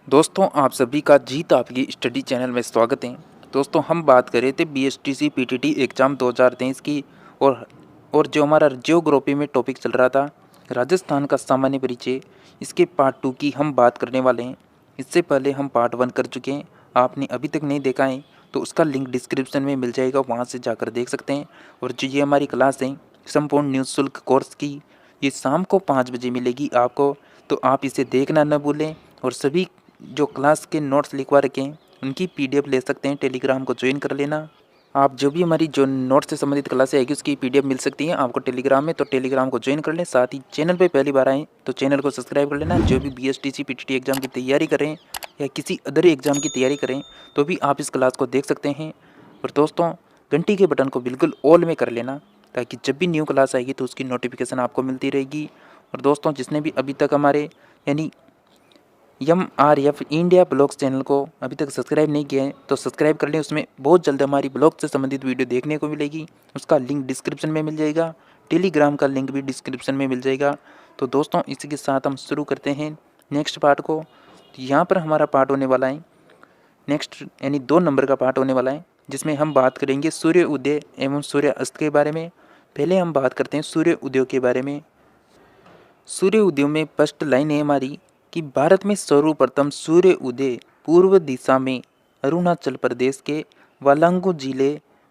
दोस्तों आप सभी का जीत आपकी स्टडी चैनल में स्वागत है। दोस्तों हम बात कर रहे थे बीएसटीसी पीटीटी एग्ज़ाम 2023 की और जो हमारा ज्योग्राफी में टॉपिक चल रहा था राजस्थान का सामान्य परिचय, इसके पार्ट 2 की हम बात करने वाले हैं। इससे पहले हम पार्ट 1 कर चुके हैं, आपने अभी तक नहीं देखा है तो उसका लिंक डिस्क्रिप्शन में मिल जाएगा, वहाँ से जाकर देख सकते हैं। और जो ये हमारी क्लास है संपूर्ण निःशुल्क कोर्स की, ये शाम को 5 बजे मिलेगी आपको, तो आप इसे देखना न भूलें। और सभी जो क्लास के नोट्स लिखवा रखे हैं उनकी पीडीएफ ले सकते हैं, टेलीग्राम को ज्वाइन कर लेना। आप जो भी हमारी जो नोट्स से संबंधित क्लासें आएगी उसकी पीडीएफ मिल सकती है आपको टेलीग्राम में, तो टेलीग्राम को ज्वाइन कर लें। साथ ही चैनल पे पहली बार आएँ तो चैनल को सब्सक्राइब कर लेना। जो भी बीएसटीसी पीटीटी एग्ज़ाम की तैयारी करें या किसी अदर एग्ज़ाम की तैयारी करें तो भी आप इस क्लास को देख सकते हैं। और दोस्तों घंटी के बटन को बिल्कुल ऑल में कर लेना, ताकि जब भी न्यू क्लास आएगी तो उसकी नोटिफिकेशन आपको मिलती रहेगी। और दोस्तों जिसने भी अभी तक हमारे यानी MRF इंडिया ब्लॉग्स चैनल को अभी तक सब्सक्राइब नहीं किया है तो सब्सक्राइब कर लें। उसमें बहुत जल्द हमारी ब्लॉग से संबंधित वीडियो देखने को मिलेगी, उसका लिंक डिस्क्रिप्शन में मिल जाएगा। टेलीग्राम का लिंक भी डिस्क्रिप्शन में मिल जाएगा। तो दोस्तों इसी के साथ हम शुरू करते हैं नेक्स्ट पार्ट को। तो यहाँ पर हमारा पार्ट होने वाला है नेक्स्ट, यानी 2 नंबर का पार्ट होने वाला है, जिसमें हम बात करेंगे सूर्य उदय एवं सूर्य अस्त के बारे में। पहले हम बात करते हैं सूर्य उदय के बारे में। सूर्य उदय में फर्स्ट लाइन है हमारी कि भारत में सर्वप्रथम सूर्य उदय पूर्व दिशा में अरुणाचल प्रदेश के वालांगू जिले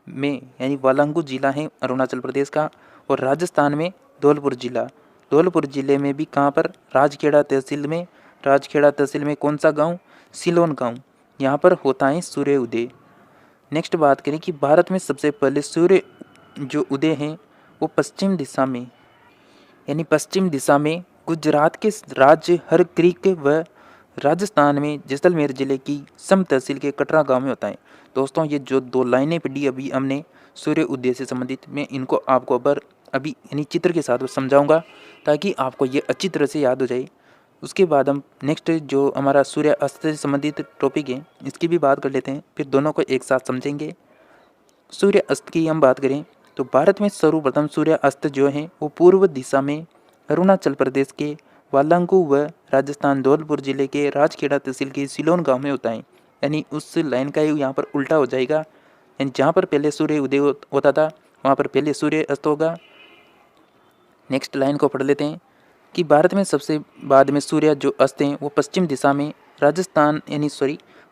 में, यानी वालांगू जिला है अरुणाचल प्रदेश का, और राजस्थान में धौलपुर जिला। धौलपुर जिले में भी कहाँ पर, राजखेड़ा तहसील में। राजखेड़ा तहसील में कौन सा गांव, सिलोन गांव, यहाँ पर होता है सूर्य उदय। नेक्स्ट बात करें कि भारत में सबसे पहले सूर्य जो उदय हैं वो पश्चिम दिशा में, यानी पश्चिम दिशा में गुजरात के राज्य हर क्रीक व राजस्थान में जैसलमेर जिले की सम तहसील के कटरा गांव में होता है। दोस्तों ये जो 2 लाइनें पढ़ी अभी हमने सूर्य उदय से संबंधित, मैं इनको आपको अभी यानी चित्र के साथ समझाऊंगा ताकि आपको ये अच्छी तरह से याद हो जाए। उसके बाद हम नेक्स्ट जो हमारा सूर्य अस्त से संबंधित टॉपिक है इसकी भी बात कर लेते हैं, फिर दोनों को एक साथ समझेंगे। सूर्य अस्त की हम बात करें तो भारत में सर्वप्रथम सूर्य अस्त जो है वो पूर्व दिशा में अरुणाचल प्रदेश के वालांगू व राजस्थान धौलपुर जिले के राजखेड़ा तहसील के सिलोन गांव में होता है। यानी उस लाइन का यहाँ पर उल्टा हो जाएगा, यानी जहाँ पर पहले सूर्य उदय होता था वहाँ पर पहले सूर्य अस्त होगा। नेक्स्ट लाइन को पढ़ लेते हैं कि भारत में सबसे बाद में सूर्य जो अस्त हैं वो पश्चिम दिशा में राजस्थान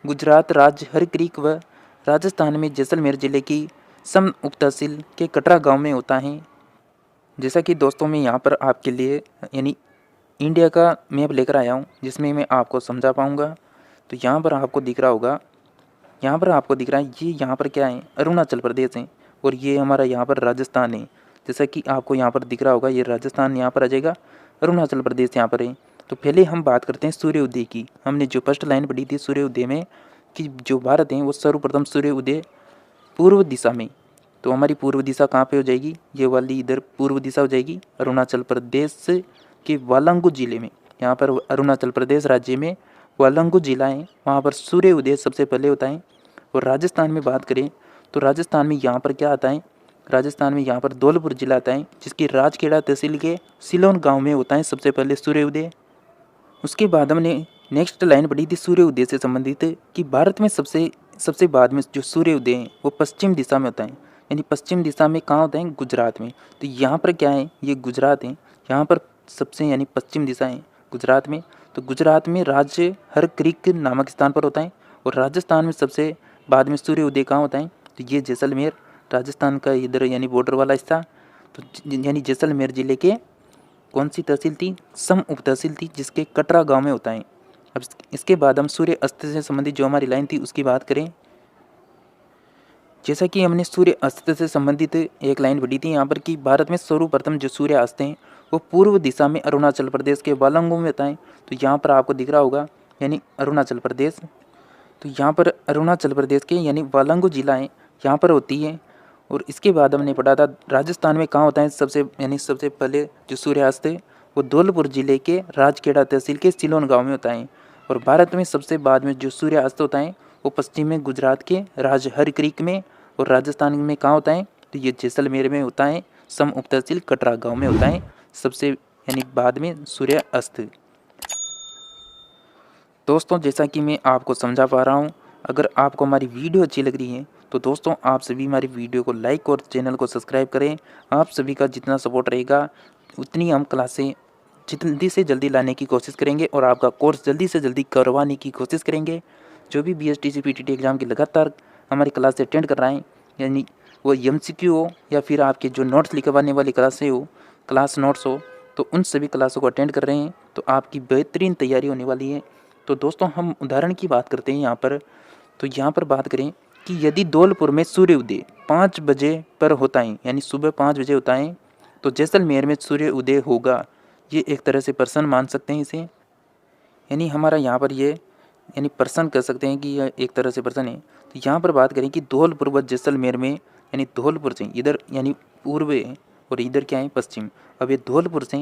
गुजरात राज्य हर क्रीक व राजस्थान में जैसलमेर जिले की सम उप तहसील के कटरा गांव में होता है। जैसा कि दोस्तों मैं यहाँ पर आपके लिए यानी इंडिया का मैप लेकर आया हूँ जिसमें मैं आपको समझा पाऊँगा। तो यहाँ पर आपको दिख रहा होगा, यहाँ पर आपको दिख रहा है ये यहाँ पर क्या है, अरुणाचल प्रदेश है, और ये हमारा यहाँ पर राजस्थान है। जैसा कि आपको यहाँ पर दिख रहा होगा ये राजस्थान यहाँ पर आ जाएगा, अरुणाचल प्रदेश यहाँ पर है। तो पहले हम बात करते हैं सूर्य उदय की। हमने जो फर्स्ट लाइन पढ़ी थी सूर्य उदय में कि जो भारत है वो सर्वप्रथम सूर्य उदय पूर्व दिशा में, तो हमारी पूर्व दिशा कहाँ पे हो जाएगी, ये वाली इधर पूर्व दिशा हो जाएगी अरुणाचल प्रदेश के वालांगू जिले में। यहाँ पर अरुणाचल प्रदेश राज्य में वालांगू जिला है, वहाँ पर सूर्य उदय सबसे पहले होता है। और राजस्थान में बात करें तो राजस्थान में यहाँ पर क्या आता है, राजस्थान में यहाँ पर धौलपुर जिला आता है जिसकी राजखेड़ा तहसील के सिलोन गाँव में होता है सबसे पहले सूर्य उदय। उसके बाद हमने नेक्स्ट लाइन पढ़ी थी सूर्य उदय से संबंधित कि भारत में सबसे बाद में जो सूर्य उदय है वो पश्चिम दिशा में होता है, यानी पश्चिम दिशा में कहाँ होता है, गुजरात में। तो यहाँ पर क्या है, ये गुजरात है, यहाँ पर सबसे यानी पश्चिम दिशा है गुजरात में। तो गुजरात में राज्य हर क्रीक नामक स्थान पर होता है। और राजस्थान में सबसे बाद में सूर्य उदय कहाँ होता है, तो ये जैसलमेर राजस्थान का इधर यानी बॉर्डर वाला हिस्सा, तो यानी जैसलमेर जिले के कौन सी तहसील थी, सम उप तहसील थी, जिसके कटरा गांव में होता है। अब इसके बाद हम सूर्य अस्त से संबंधित जो हमारी लाइन थी उसकी बात करें। जैसा कि हमने सूर्य अस्त से संबंधित एक लाइन पढ़ी थी यहाँ पर कि भारत में सर्वप्रथम जो सूर्य अस्त हैं वो पूर्व दिशा में अरुणाचल प्रदेश के वालांगू में होता है। तो यहाँ पर आपको दिख रहा होगा यानी अरुणाचल प्रदेश, तो यहाँ पर अरुणाचल प्रदेश के यानी वालांगू जिला है यहाँ पर होती है। और इसके बाद हमने पढ़ा था राजस्थान में कहाँ होता है सबसे पहले जो सूर्यास्त है वो धौलपुर जिले के राजखेड़ा तहसील के सिलोन गांव में होता है। और भारत में सबसे बाद में जो सूर्यास्त होता है वो पश्चिम में गुजरात के राजहर क्रीक में, और राजस्थान में कहाँ होता है, तो ये जैसलमेर में होता है, सम उप तहसील कटरा गाँव में होता है सबसे यानी बाद में सूर्यास्त। दोस्तों जैसा कि मैं आपको समझा पा रहा हूँ, अगर आपको हमारी वीडियो अच्छी लग रही है तो दोस्तों आप सभी हमारी वीडियो को लाइक और चैनल को सब्सक्राइब करें। आप सभी का जितना सपोर्ट रहेगा उतनी हम क्लासें जल्दी से जल्दी लाने की कोशिश करेंगे और आपका कोर्स जल्दी से जल्दी करवाने की कोशिश करेंगे। जो भी BSTC PTT एग्ज़ाम की लगातार हमारी क्लास अटेंड कर रहे हैं, यानी वो MCQ हो या फिर आपके जो नोट्स लिखवाने वाली क्लासें हो, क्लास नोट्स हो, तो उन सभी क्लासों को अटेंड कर रहे हैं तो आपकी बेहतरीन तैयारी होने वाली है। तो दोस्तों हम उदाहरण की बात करते हैं यहाँ पर। तो यहाँ पर बात करें कि यदि धौलपुर में सूर्य उदय 5 बजे पर होता है, यानी सुबह 5 बजे होता है, तो जैसलमेर में सूर्य उदय होगा। ये एक तरह से प्रश्न मान सकते हैं इसे, यानी हमारा यहाँ पर ये यानी प्रश्न कह सकते हैं कि यह एक तरह से प्रश्न है। तो यहाँ पर बात करें कि धौलपुर व जैसलमेर में, यानी धौलपुर से इधर यानी पूर्व है और इधर क्या है पश्चिम। अब ये धौलपुर से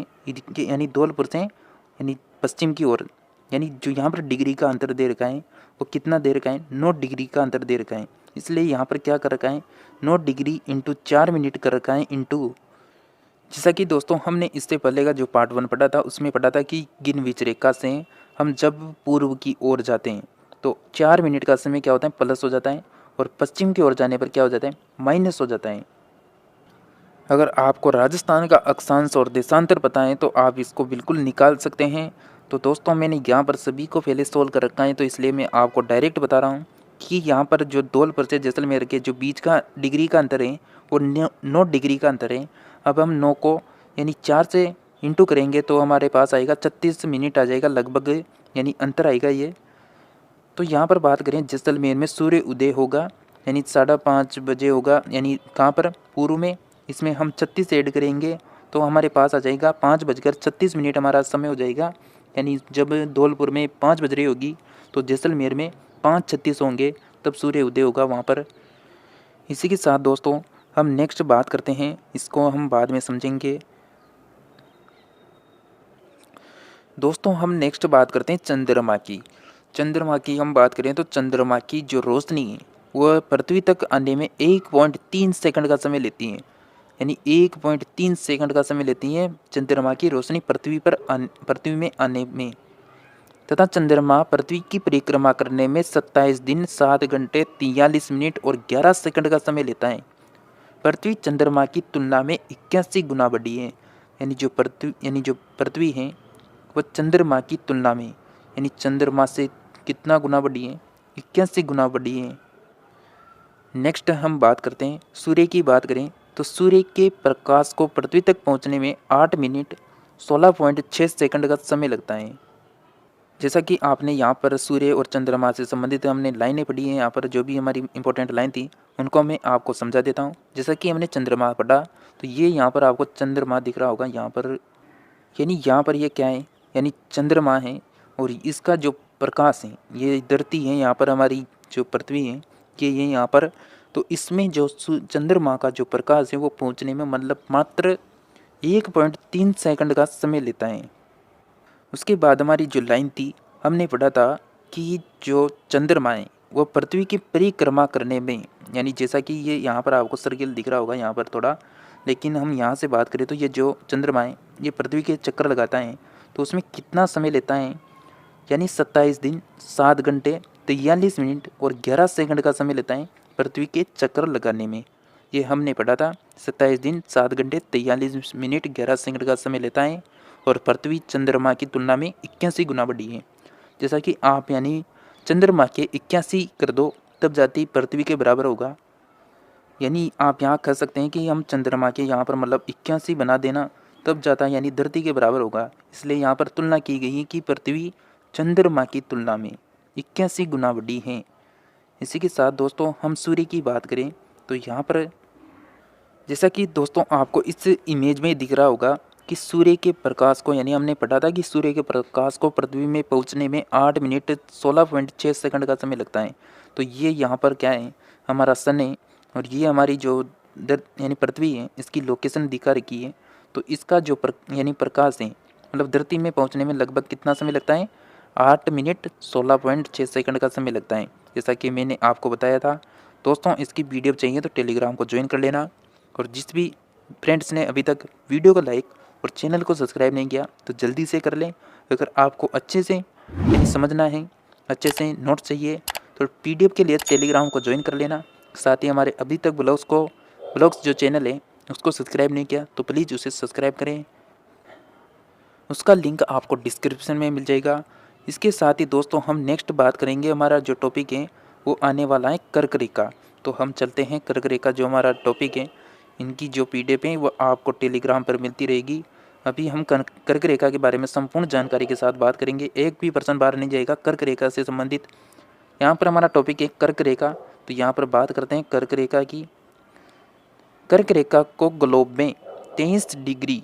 यानी धौलपुर से यानी पश्चिम की ओर, यानी जो यहाँ पर डिग्री का अंतर दे रखा है वो कितना दे रखा है, 9 डिग्री का अंतर दे रखा है। इसलिए यहाँ पर क्या कर रखा है, 9 डिग्री इंटू 4 मिनट कर रखा है इंटू, जैसा कि दोस्तों हमने इससे पहले का जो पार्ट 1 पढ़ा था उसमें पढ़ा था कि ग्रीनविच रेखा से हम जब पूर्व की ओर जाते हैं तो 4 मिनट का समय क्या होता है, प्लस हो जाता है, और पश्चिम की ओर जाने पर क्या हो जाता है, माइनस हो जाता है। अगर आपको राजस्थान का अक्षांश और देशांतर पता है तो आप इसको बिल्कुल निकाल सकते हैं। तो दोस्तों मैंने यहाँ पर सभी को पहले सोल्व कर रखा है, तो इसलिए मैं आपको डायरेक्ट बता रहा हूँ कि यहाँ पर जो धौलपुर से जैसलमेर के जो बीच का डिग्री का अंतर है वो 9 डिग्री का अंतर है। अब हम 9 को यानी 4 से इंटू करेंगे तो हमारे पास आएगा 36 मिनट आ जाएगा लगभग, यानी अंतर आएगा ये। तो यहाँ पर बात करें जैसलमेर में सूर्य उदय होगा यानी 5:30 बजे होगा, यानी कहाँ पर, पूर्व में। इसमें हम 36 ऐड करेंगे तो हमारे पास आ जाएगा 5:36 हमारा समय हो जाएगा। यानी जब धौलपुर में 5 बज रही होगी तो जैसलमेर में 5:36 होंगे, तब सूर्य उदय होगा वहाँ पर। इसी के साथ दोस्तों हम नेक्स्ट बात करते हैं, इसको हम बाद में समझेंगे। दोस्तों हम नेक्स्ट बात करते हैं चंद्रमा की। चंद्रमा की हम बात करें तो चंद्रमा की जो रोशनी है वह पृथ्वी तक आने में 1.3 सेकंड का समय लेती है, यानी 1.3 सेकंड का समय लेती है चंद्रमा की रोशनी पृथ्वी में आने में, तथा चंद्रमा पृथ्वी की परिक्रमा करने में 27 दिन 7 घंटे 43 मिनट और 11 सेकंड का समय लेता है। पृथ्वी चंद्रमा की तुलना में 81 गुना बड़ी है, यानी जो पृथ्वी है वह चंद्रमा की तुलना में यानी चंद्रमा से कितना गुना बड़ी है, 81 गुना बड़ी है। नेक्स्ट हम बात करते हैं सूर्य की। बात करें तो सूर्य के प्रकाश को पृथ्वी तक पहुंचने में 8 मिनट 16.6 सेकंड का समय लगता है। जैसा कि आपने यहाँ पर सूर्य और चंद्रमा से संबंधित हमने लाइनें पढ़ी हैं, यहाँ पर जो भी हमारी इंपॉर्टेंट लाइन थी उनको मैं आपको समझा देता हूँ। जैसा कि हमने चंद्रमा पढ़ा तो ये यहाँ पर आपको चंद्रमा दिख रहा होगा यहाँ पर, यानी यहाँ पर ये क्या है, यानी चंद्रमा है, और इसका जो प्रकाश है ये धरती है, यहाँ पर हमारी जो पृथ्वी है ये यहाँ पर। तो इसमें जो चंद्रमा का जो प्रकाश है वो पहुँचने में मतलब मात्र 1.3 सेकंड का समय लेता है। उसके बाद हमारी जो लाइन थी हमने पढ़ा था कि जो चंद्रमा है वो पृथ्वी की परिक्रमा करने में, यानी जैसा कि ये यहाँ पर आपको सर्किल दिख रहा होगा यहाँ पर थोड़ा, लेकिन हम यहाँ से बात करें तो ये जो चंद्रमा है ये पृथ्वी के चक्कर लगाता है तो उसमें कितना समय लेता है, यानी 27 दिन 7 घंटे 43 मिनट और 11 सेकंड का समय लेता है पृथ्वी के चक्कर लगाने में। ये हमने पढ़ा था 27 दिन 7 घंटे 43 मिनट 11 सेकंड का समय लेता है, और पृथ्वी चंद्रमा की तुलना में 81 गुना बड़ी है। जैसा कि आप यानी चंद्रमा के 81 कर दो तब जाती पृथ्वी के बराबर होगा, यानी आप यहाँ कह सकते हैं कि हम चंद्रमा के यहाँ पर मतलब 81 बना देना तब जाता यानी धरती के बराबर होगा। इसलिए यहाँ पर तुलना की गई है कि पृथ्वी चंद्रमा की तुलना में 81 गुना बड़ी है। इसी के साथ दोस्तों हम सूर्य की बात करें तो यहाँ पर जैसा कि दोस्तों आपको इस इमेज में दिख रहा होगा कि सूर्य के प्रकाश को, यानी हमने पढ़ा था कि सूर्य के प्रकाश को पृथ्वी में पहुंचने में 8 मिनट 16.6 सेकंड का समय लगता है। तो ये यहाँ पर क्या है, हमारा सन है, और ये हमारी जो यानी पृथ्वी है इसकी लोकेशन दिखा रखी है। तो इसका जो यानी प्रकाश है मतलब धरती में पहुँचने में लगभग कितना समय लगता है, 8 मिनट 16.6 सेकंड का समय लगता है, जैसा कि मैंने आपको बताया था। दोस्तों इसकी वीडियो चाहिए तो टेलीग्राम को ज्वाइन कर लेना, और जिस भी फ्रेंड्स ने अभी तक वीडियो को लाइक और चैनल को सब्सक्राइब नहीं किया तो जल्दी से कर लें। अगर आपको अच्छे से यानी समझना है, अच्छे से नोट चाहिए, तो PDF के लिए टेलीग्राम को ज्वाइन कर लेना। साथ ही हमारे अभी तक ब्लॉग्स जो चैनल है उसको सब्सक्राइब नहीं किया तो प्लीज़ उसे सब्सक्राइब करें, उसका लिंक आपको डिस्क्रिप्शन में मिल जाएगा। इसके साथ ही दोस्तों हम नेक्स्ट बात करेंगे, हमारा जो टॉपिक है वो आने वाला है कर्क रेखा। तो हम चलते हैं कर्क रेखा जो हमारा टॉपिक है, इनकी जो PDF है वो आपको टेलीग्राम पर मिलती रहेगी। अभी हम कर्क रेखा के बारे में संपूर्ण जानकारी के साथ बात करेंगे, एक भी पर्सन बाहर नहीं जाएगा कर्क रेखा से संबंधित। यहाँ पर हमारा टॉपिक है कर्क रेखा, तो यहाँ पर बात करते हैं कर्क रेखा की। कर्क रेखा को ग्लोब में 23 डिग्री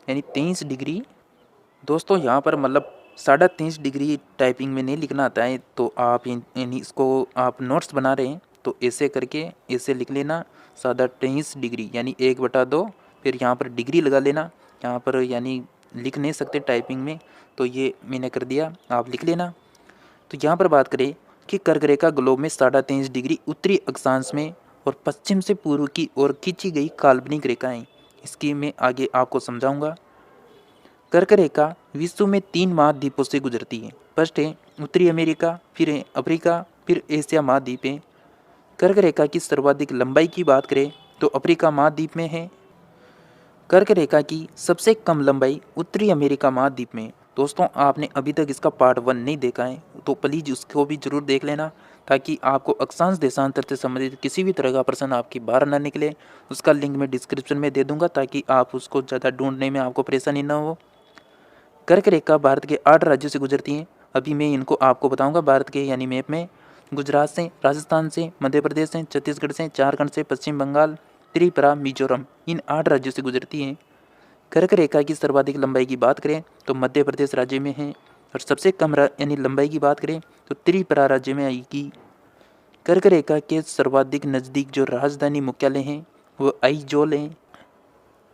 यानी 23 डिग्री दोस्तों यहाँ पर मतलब 23.5 डिग्री टाइपिंग में नहीं लिखना आता है, तो आप यानी इसको आप नोट्स बना रहे हैं तो ऐसे करके ऐसे लिख लेना 23.5 डिग्री यानी 1/2, फिर यहाँ पर डिग्री लगा लेना। यहाँ पर यानी लिख नहीं सकते टाइपिंग में, तो ये मैंने कर दिया, आप लिख लेना। तो यहाँ पर बात करें कि कर्क रेखा ग्लोब में 23.5 डिग्री उत्तरी अक्षांश में और पश्चिम से पूर्व की ओर खींची गई काल्पनिक रेखाएं, इसकी मैं आगे आपको समझाऊंगा। कर्क रेखा विश्व में 3 महाद्वीपों से गुजरती है। फर्स्ट है उत्तरी अमेरिका, फिर है अफ्रीका, फिर एशिया महाद्वीप है। कर्क रेखा की सर्वाधिक लंबाई की बात करें तो अफ्रीका महाद्वीप में है। कर्क रेखा की सबसे कम लंबाई उत्तरी अमेरिका महाद्वीप में। दोस्तों आपने अभी तक इसका पार्ट 1 नहीं देखा है तो प्लीज़ उसको भी जरूर देख लेना, ताकि आपको अक्षांश देशांतर से संबंधित किसी भी तरह का प्रश्न आपकी बाहर ना निकले। उसका लिंक मैं डिस्क्रिप्शन में दे दूंगा ताकि आप उसको ज़्यादा ढूंढने में आपको परेशानी ना हो। कर्क रेखा भारत के 8 राज्यों से गुजरती है। अभी मैं इनको आपको बताऊंगा भारत के यानी मैप में। गुजरात से, राजस्थान से, मध्य प्रदेश से, छत्तीसगढ़ से, झारखंड से, पश्चिम बंगाल, त्रिपुरा, मिजोरम, इन 8 राज्यों से गुजरती है। कर्क रेखा की सर्वाधिक लंबाई की बात करें तो मध्य प्रदेश राज्य में है, और सबसे कम यानी लंबाई की बात करें तो त्रिपुरा राज्य में आएगी। कर्क रेखा के सर्वाधिक नज़दीक जो राजधानी मुख्यालय हैं वो आइजोल है,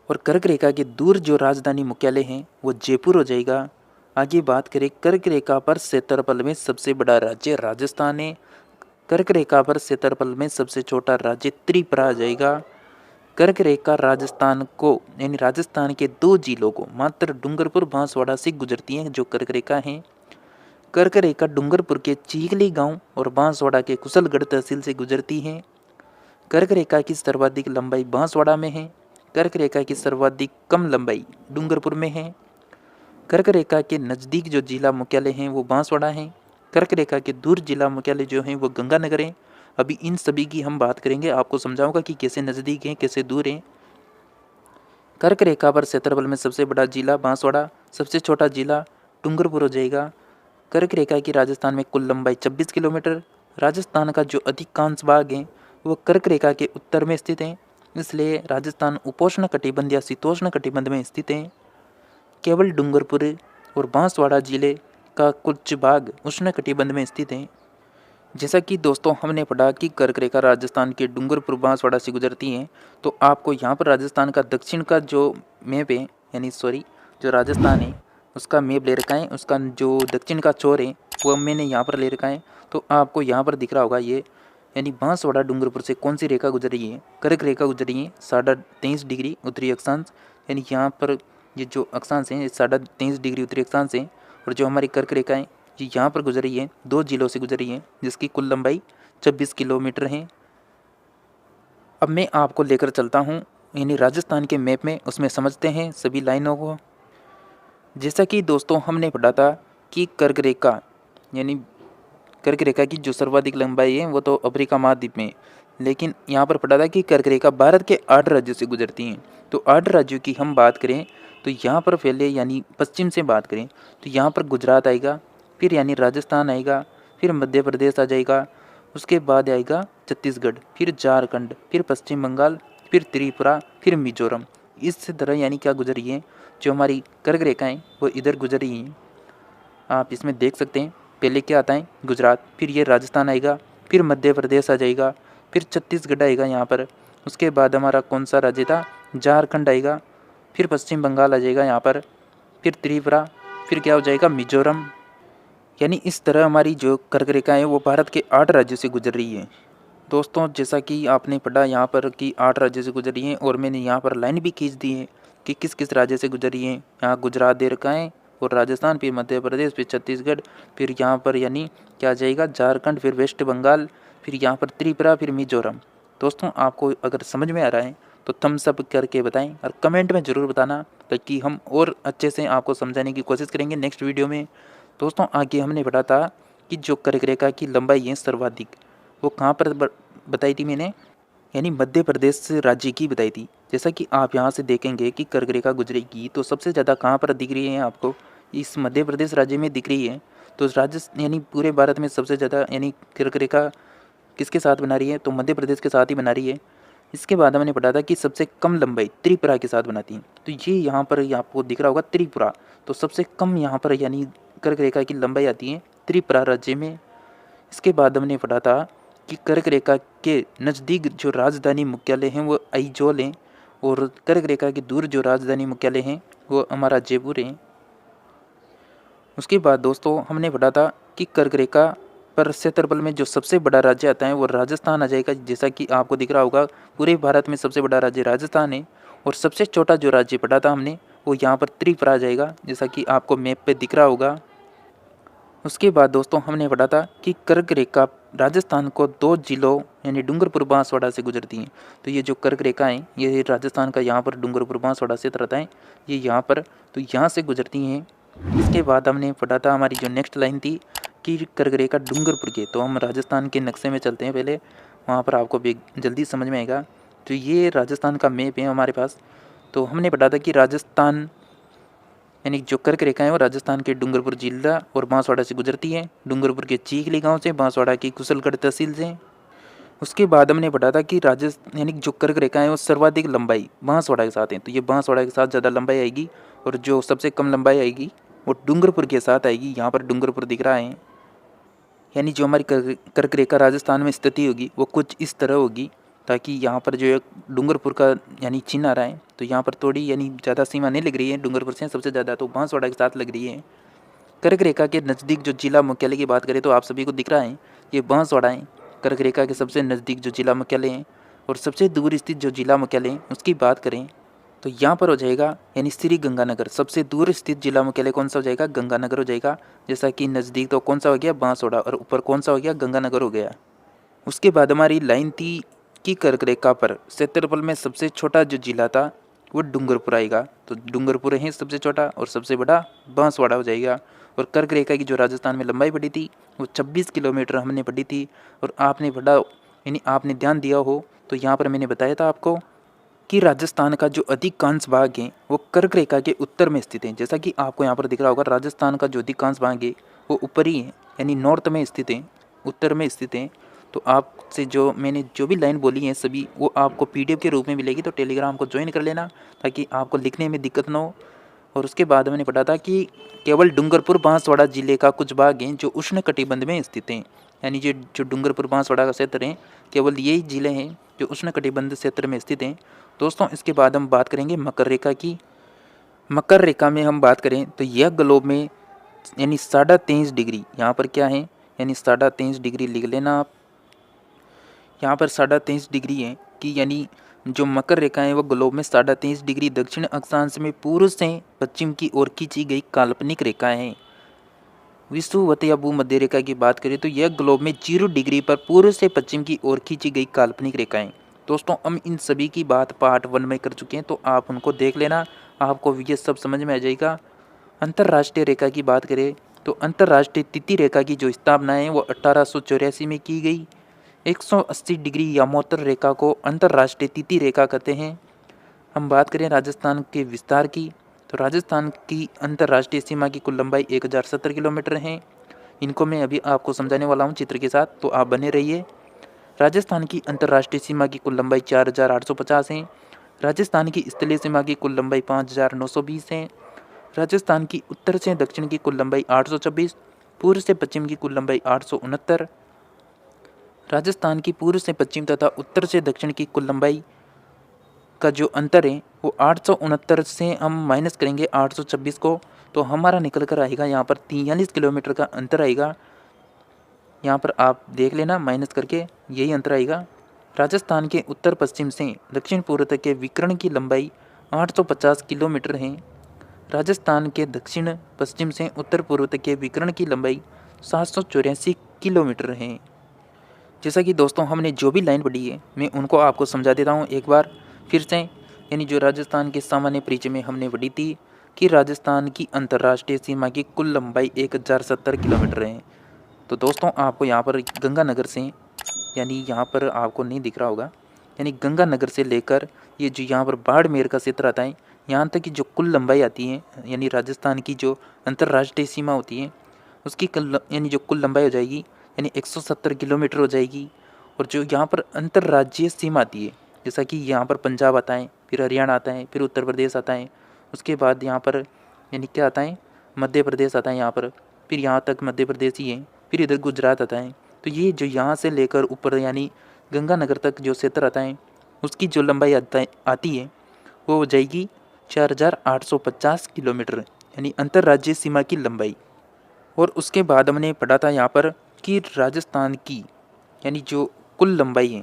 और कर्क रेखा के दूर जो राजधानी मुख्यालय है वो जयपुर हो जाएगा। आगे बात करें कर्क रेखा पर क्षेत्रफल में सबसे बड़ा राज्य राजस्थान है। कर्क रेखा पर क्षेत्रफल में सबसे छोटा राज्य त्रिपुरा आ जाएगा। कर्क रेखा राजस्थान को यानी राजस्थान के 2 जिलों को मात्र डूंगरपुर बांसवाड़ा से गुजरती है जो कर्क रेखा है। कर्क रेखा डूंगरपुर के चीखली गांव और बांसवाड़ा के कुशलगढ़ तहसील से गुजरती है। कर्क रेखा की सर्वाधिक लंबाई बांसवाड़ा में है। कर्क रेखा की सर्वाधिक कम लंबाई डूंगरपुर में है। कर्क रेखा के नज़दीक जो जिला मुख्यालय हैं वो बांसवाड़ा है। कर्क रेखा के दूर जिला मुख्यालय जो हैं वो गंगानगर है। अभी इन सभी की हम बात करेंगे, आपको समझाऊंगा कि कैसे नज़दीक हैं कैसे दूर हैं। कर्क रेखा पर क्षेत्रफल में सबसे बड़ा जिला बांसवाड़ा, सबसे छोटा जिला डूंगरपुर हो जाएगा। कर्क रेखा की राजस्थान में कुल लंबाई 26 किलोमीटर। राजस्थान का जो अधिकांश भाग है वो कर्क रेखा के उत्तर में स्थित है, इसलिए राजस्थान उपोष्ण कटिबंध या शीतोष्ण कटिबंध में स्थित है। केवल डूंगरपुर और बांसवाड़ा जिले का कुछ भाग उष्ण कटिबंध में स्थित है। जैसा कि दोस्तों हमने पढ़ा कि कर्क रेखा राजस्थान के डूंगरपुर बांसवाड़ा से गुजरती है, तो आपको यहाँ पर राजस्थान का दक्षिण का जो मैप है यानी जो राजस्थान है उसका मैप ले रखा है, उसका जो दक्षिण का छोर है वो मैंने यहाँ पर ले रखा है। तो आपको यहाँ पर दिख रहा होगा ये, यानी बांसवाड़ा डूंगरपुर से कौन सी रेखा गुजर रही है, कर्क रेखा गुजर रही है 23.5 डिग्री उत्तरी अक्षांश। यानी यहाँ पर ये जो अक्षांश है 23.5 डिग्री उत्तरी अक्षांश है, और जो हमारी कर्क रेखा है ये यहाँ पर गुजर रही है, 2 जिलों से गुजर रही है जिसकी कुल लंबाई 26 किलोमीटर है। अब मैं आपको लेकर चलता हूँ यानी राजस्थान के मैप में, उसमें समझते हैं सभी लाइनों को। जैसा कि दोस्तों हमने पढ़ा था कि कर्क रेखा यानी कर्क रेखा की जो सर्वाधिक लंबाई है वो तो अफ्रीका महाद्वीप में, लेकिन यहाँ पर पढ़ा था कि कर्क रेखा भारत के 8 राज्यों से गुजरती हैं। तो 8 राज्यों की हम बात करें तो यहाँ पर पहले यानी पश्चिम से बात करें तो यहाँ पर गुजरात आएगा, फिर यानी राजस्थान आएगा, फिर मध्य प्रदेश आ जाएगा, उसके बाद आएगा छत्तीसगढ़, फिर झारखंड, फिर पश्चिम बंगाल, फिर त्रिपुरा, फिर मिजोरम। इस तरह यानी क्या गुजर रही है, जो हमारी कर्क रेखाएँ वो इधर गुजर रही हैं। आप इसमें देख सकते हैं पहले क्या आता है गुजरात, फिर ये राजस्थान आएगा, फिर मध्य प्रदेश आ जाएगा, फिर छत्तीसगढ़ आएगा यहाँ पर, उसके बाद हमारा कौन सा राज्य था झारखंड आएगा, फिर पश्चिम बंगाल आ जाएगा यहाँ पर, फिर त्रिपुरा, फिर क्या हो जाएगा मिजोरम। यानी इस तरह हमारी जो कर्क रेखा है वो भारत के 8 राज्यों से गुजर रही है। दोस्तों जैसा कि आपने पढ़ा यहाँ पर कि 8 राज्यों से गुजर रही हैं, और मैंने यहाँ पर लाइन भी खींच दी है कि किस किस राज्य से गुजर रही है। यहाँ गुजरात दे रखा है, और राजस्थान, फिर मध्य प्रदेश, फिर छत्तीसगढ़, फिर यहाँ पर यानी क्या आ जाएगा झारखंड, फिर वेस्ट बंगाल, फिर यहाँ पर त्रिपुरा, फिर मिजोरम। दोस्तों आपको अगर समझ में आ रहा है तो थम्स अप करके बताएं और कमेंट में ज़रूर बताना, ताकि हम और अच्छे से आपको समझाने की कोशिश करेंगे नेक्स्ट वीडियो में। दोस्तों आगे हमने पढ़ा था कि जो कर्क रेखा की लंबाई है सर्वाधिक, वो कहाँ पर बताई थी मैंने, यानी मध्य प्रदेश राज्य की बताई थी। जैसा कि आप यहाँ से देखेंगे कि कर्क रेखा गुजरेगी तो सबसे ज़्यादा कहाँ पर दिख रही है आपको, इस मध्य प्रदेश राज्य में दिख रही है। तो राजस्थान यानी पूरे भारत में सबसे ज़्यादा यानी कर्क रेखा किसके साथ बना रही है, तो मध्य प्रदेश के साथ ही बना रही है। इसके बाद हमने पढ़ा था कि सबसे कम लंबाई त्रिपुरा के साथ बनाती है। तो ये यहाँ पर आपको दिख रहा होगा त्रिपुरा, तो सबसे कम यहाँ पर यानी कर्क रेखा की लंबाई आती है त्रिपुरा राज्य में। इसके बाद हमने पढ़ा था कि कर्क रेखा के नज़दीक जो राजधानी मुख्यालय हैं वो आइजोल हैं, और कर्क रेखा के दूर जो राजधानी मुख्यालय हैं वो हमारा जयपुर है। उसके बाद दोस्तों हमने पढ़ा था कि कर्क रेखा पर क्षेत्रफल में जो सबसे बड़ा राज्य आता है वो राजस्थान आ जाएगा। जैसा कि आपको दिख रहा होगा पूरे भारत में सबसे बड़ा राज्य राजस्थान है, और सबसे छोटा जो राज्य पढ़ा था हमने वो यहाँ पर त्रिपुरा आ जाएगा, जैसा कि आपको मैप पे दिख रहा होगा। उसके बाद दोस्तों हमने पढ़ा था कि कर्क रेखा राजस्थान को 2 जिलों यानी डूंगरपुर बांसवाड़ा से गुजरती है। तो ये जो कर्क रेखा है ये राजस्थान का यहाँ पर डूंगरपुर बांसवाड़ा क्षेत्र आता है, ये यहाँ पर तो यहाँ से गुजरती हैं। इसके बाद हमने पढ़ा था हमारी जो नेक्स्ट लाइन थी कि कर्क रेखा डूंगरपुर के, तो हम राजस्थान के नक्शे में चलते हैं पहले, वहाँ पर आपको भी जल्दी समझ में आएगा। तो ये राजस्थान का मैप है हमारे पास। तो हमने पढ़ा था कि राजस्थान यानी जो कर्क रेखा है वो राजस्थान के डूंगरपुर जिला और बांसवाड़ा से गुजरती है, डूंगरपुर के चीखली गांव से, बांसवाड़ा की कुशलगढ़ तहसील से। उसके बाद हमने पढ़ा था कि राजस्थान यानी जो कर्क रेखा है वो सर्वाधिक लंबाई बांसवाड़ा के साथ है, तो ये बांसवाड़ा के साथ ज़्यादा लंबाई आएगी, और जो सबसे कम लंबाई आएगी वो डूंगरपुर के साथ आएगी। यहाँ पर डूंगरपुर दिख रहा है, यानी जो हमारी कर्क रेखा राजस्थान में स्थिति होगी वो कुछ इस तरह होगी, ताकि यहाँ पर जो एक डूंगरपुर का यानी चिन्ह आ रहा है, तो यहाँ पर थोड़ी यानी ज़्यादा सीमा नहीं लग रही है डूंगरपुर से सबसे ज़्यादा, तो बांसवाड़ा के साथ लग रही है। कर्क रेखा के नज़दीक जो जिला मुख्यालय की बात करें तो आप सभी को दिख रहा है ये बांसवाड़ा है, कर्क रेखा के सबसे नज़दीक जो जिला मुख्यालय है। और सबसे दूर स्थित जो जिला मुख्यालय है उसकी बात करें तो यहाँ पर हो जाएगा यानी श्री गंगानगर। सबसे दूर स्थित जिला मुख्यालय कौन सा हो जाएगा, गंगानगर हो जाएगा। जैसा कि नज़दीक तो कौन सा हो गया, बांसवाड़ा, और ऊपर कौन सा हो गया, गंगानगर हो गया। उसके बाद हमारी लाइन थी कि कर्क रेखा पर क्षेत्रफल में सबसे छोटा जो जिला था वो डूंगरपुर आएगा, तो डूंगरपुर है सबसे छोटा, और सबसे बड़ा बांसवाड़ा हो जाएगा। और कर्क रेखा की जो राजस्थान में लंबाई पड़ी थी वो 26 किलोमीटर हमने पढ़ी थी। और आपने पढ़ा यानी आपने ध्यान दिया हो तो यहाँ पर मैंने बताया था आपको कि राजस्थान का जो अधिकांश भाग है वो कर्क रेखा के उत्तर में स्थित है। जैसा कि आपको यहाँ पर दिख रहा होगा राजस्थान का जो अधिकांश भाग है वो ऊपरी है यानी नॉर्थ में स्थित है, उत्तर में स्थित है। तो आपसे जो मैंने जो भी लाइन बोली है सभी वो आपको पीडीएफ के रूप में मिलेगी, तो टेलीग्राम को ज्वाइन कर लेना ताकि आपको लिखने में दिक्कत ना हो। और उसके बाद मैंने पढ़ा था कि केवल डूंगरपुर बांसवाड़ा जिले का कुछ भाग हैं जो उष्ण कटिबंध में स्थित हैं, यानी जो डूंगरपुर बांसवाड़ा का क्षेत्र है केवल यही जिले हैं जो उष्ण कटिबंध क्षेत्र में स्थित हैं। दोस्तों इसके बाद हम बात करेंगे मकर रेखा की। मकर रेखा में हम बात करें तो यह ग्लोब में यानी 23.5 डिग्री, यहाँ पर क्या है यानी 23.5 डिग्री लिख लेना आप। यहाँ पर 23.5 डिग्री है कि यानी जो मकर रेखा है वो ग्लोब में 23.5 डिग्री दक्षिण अक्षांश में पूर्व से पश्चिम की ओर खींची गई काल्पनिक रेखा है। विषुवत या भूमध्य रेखा की बात करें तो यह ग्लोब में 0 डिग्री पर पूर्व से पश्चिम की ओर खींची गई काल्पनिक रेखाएं। दोस्तों हम इन सभी की बात पार्ट 1 में कर चुके हैं, तो आप उनको देख लेना, आपको ये सब समझ में आ जाएगा। अंतर्राष्ट्रीय रेखा की बात करें तो अंतर्राष्ट्रीय तिथि रेखा की जो स्थापना है वो 1884 में की गई। 180 डिग्री यामोत्तर रेखा को अंतर्राष्ट्रीय तिथि रेखा कहते हैं। हम बात करें राजस्थान के विस्तार की तो राजस्थान की अंतर्राष्ट्रीय सीमा की कुल लंबाई 1070 किलोमीटर है। इनको मैं अभी आपको समझाने वाला हूँ चित्र के साथ, तो आप बने रहिए। राजस्थान की अंतर्राष्ट्रीय सीमा की कुल लंबाई 4850 है। राजस्थान की स्थलीय सीमा की कुल लंबाई 5920 है। राजस्थान की उत्तर से दक्षिण की कुल लंबाई 826, पूर्व से पश्चिम की कुल लंबाई 869। राजस्थान की पूर्व से पश्चिम तथा उत्तर से दक्षिण की कुल लंबाई का जो अंतर है वो 869 से हम माइनस करेंगे 826 को, तो हमारा निकल कर आएगा यहाँ पर 43 किलोमीटर का अंतर आएगा। यहाँ पर आप देख लेना माइनस करके यही अंतर आएगा। राजस्थान के उत्तर पश्चिम से दक्षिण पूर्व तक के विकर्ण की लंबाई 850 किलोमीटर है। राजस्थान के दक्षिण पश्चिम से उत्तर पूर्व तक के विकर्ण की लंबाई 784 किलोमीटर है। जैसा कि दोस्तों हमने जो भी लाइन पढ़ी है मैं उनको आपको समझा देता हूँ एक बार फिर से। यानी जो राजस्थान के सामान्य परिचय में हमने पढ़ी थी कि राजस्थान की अंतर्राष्ट्रीय सीमा की कुल लंबाई 1070 किलोमीटर है। तो दोस्तों आपको यहाँ पर गंगानगर से, यानी यहाँ पर आपको नहीं दिख रहा होगा, यानी गंगानगर से लेकर ये जो यहाँ पर बाड़मेर का क्षेत्र आता है यहाँ तक की जो कुल लंबाई आती है, यानी राजस्थान की जो अंतर्राष्ट्रीय सीमा होती है उसकी यानी जो कुल लंबाई हो जाएगी यानी 170 किलोमीटर हो जाएगी। और जो यहाँ पर अंतर्राज्यीय सीमा आती है, जैसा कि यहाँ पर पंजाब आता है, फिर हरियाणा आता है, फिर उत्तर प्रदेश आता है, उसके बाद यहाँ पर यानी क्या आता है, मध्य प्रदेश आता है यहाँ पर, फिर यहाँ तक मध्य प्रदेश ही है, फिर इधर गुजरात आता है। तो ये जो यहाँ से लेकर ऊपर यानी गंगानगर तक जो क्षेत्र आता है उसकी जो लंबाई आती है वो हो जाएगी 4850 किलोमीटर, यानी अंतर्राज्यीय सीमा की लंबाई। और उसके बाद हमने पढ़ा था यहाँ पर कि राजस्थान की यानी जो कुल लंबाई है,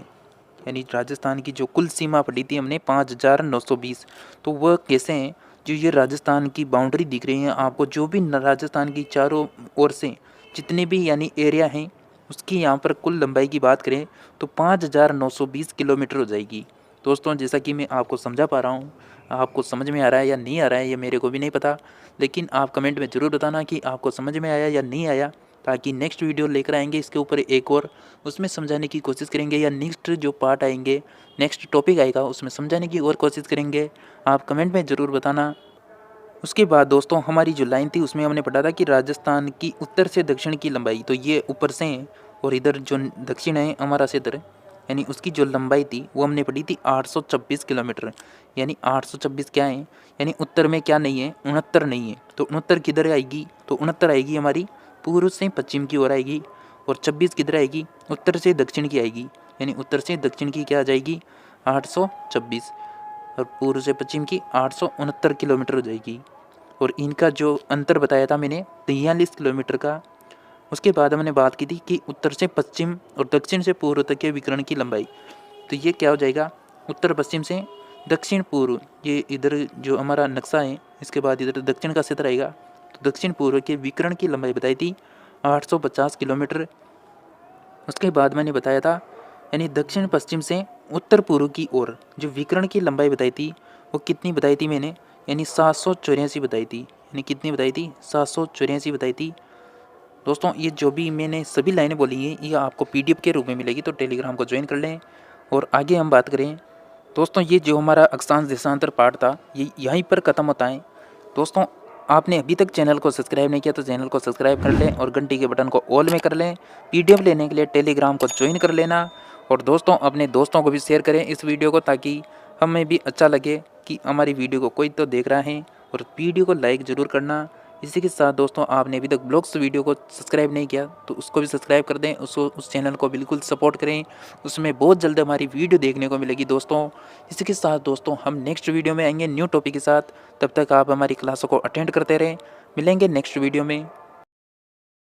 यानी राजस्थान की जो कुल सीमा पढ़ी थी हमने 5920। तो वह कैसे हैं, जो ये राजस्थान की बाउंड्री दिख रही है आपको, जो भी राजस्थान की चारों ओर से जितने भी यानी एरिया हैं उसकी यहाँ पर कुल लंबाई की बात करें तो 5920 किलोमीटर हो जाएगी। दोस्तों जैसा कि मैं आपको समझा पा रहा हूँ, आपको समझ में आ रहा है या नहीं आ रहा है ये मेरे को भी नहीं पता, लेकिन आप कमेंट में ज़रूर बताना कि आपको समझ में आया या नहीं आया, ताकि नेक्स्ट वीडियो लेकर आएंगे इसके ऊपर एक और, उसमें समझाने की कोशिश करेंगे, या नेक्स्ट जो पार्ट आएंगे, नेक्स्ट टॉपिक आएगा उसमें समझाने की और कोशिश करेंगे। आप कमेंट में ज़रूर बताना। उसके बाद दोस्तों हमारी जो लाइन थी उसमें हमने पढ़ा था कि राजस्थान की उत्तर से दक्षिण की लंबाई, तो ये ऊपर से है और इधर जो दक्षिण है हमारा क्षेत्र, यानी उसकी जो लंबाई थी वो हमने पढ़ी थी 826 किलोमीटर। यानी 826 क्या है, यानी उत्तर में क्या नहीं है, 69 नहीं है, तो 69 किधर आएगी, तो 69 आएगी हमारी पूर्व से पश्चिम की ओर आएगी, और 26 किधर आएगी, उत्तर से दक्षिण की आएगी, यानी उत्तर से दक्षिण की क्या आ जाएगी 826, और पूर्व से पश्चिम की 869 किलोमीटर हो जाएगी। और इनका जो अंतर बताया था मैंने 43 किलोमीटर का। उसके बाद हमने बात की थी कि उत्तर से पश्चिम और दक्षिण से पूर्व तक के विकर्ण की लंबाई, तो ये क्या हो जाएगा, उत्तर पश्चिम से दक्षिण पूर्व, ये इधर जो हमारा नक्शा है इसके बाद इधर दक्षिण का क्षेत्र आएगा, तो दक्षिण पूर्व के विकर्ण की लंबाई बताई थी 850 किलोमीटर। उसके बाद मैंने बताया था यानी दक्षिण पश्चिम से उत्तर पूर्व की ओर जो विकर्ण की लंबाई बताई थी वो कितनी बताई थी मैंने, यानी 784 बताई थी। यानी कितनी बताई थी, 784 बताई थी। दोस्तों ये जो भी मैंने सभी लाइनें बोली हैं ये आपको PDF के रूप में मिलेगी, तो टेलीग्राम को ज्वाइन कर लें। और आगे हम बात करें दोस्तों, ये जो हमारा अक्षांश देशांतर पार्ट था ये यहीं पर ख़त्म होता है। दोस्तों आपने अभी तक चैनल को सब्सक्राइब नहीं किया तो चैनल को सब्सक्राइब कर लें और घंटी के बटन को ऑल में कर लें। PDF लेने के लिए टेलीग्राम को ज्वाइन कर लेना। और दोस्तों अपने दोस्तों को भी शेयर करें इस वीडियो को, ताकि हमें भी अच्छा लगे कि हमारी वीडियो को कोई तो देख रहा है। और वीडियो को लाइक ज़रूर करना। इसी के साथ दोस्तों आपने अभी तक ब्लॉग्स वीडियो को सब्सक्राइब नहीं किया तो उसको भी सब्सक्राइब कर दें, उस चैनल को बिल्कुल सपोर्ट करें, उसमें बहुत जल्द हमारी वीडियो देखने को मिलेगी दोस्तों। इसी के साथ दोस्तों हम नेक्स्ट वीडियो में आएंगे न्यू टॉपिक के साथ, तब तक आप हमारी क्लासों को अटेंड करते रहें। मिलेंगे नेक्स्ट वीडियो में।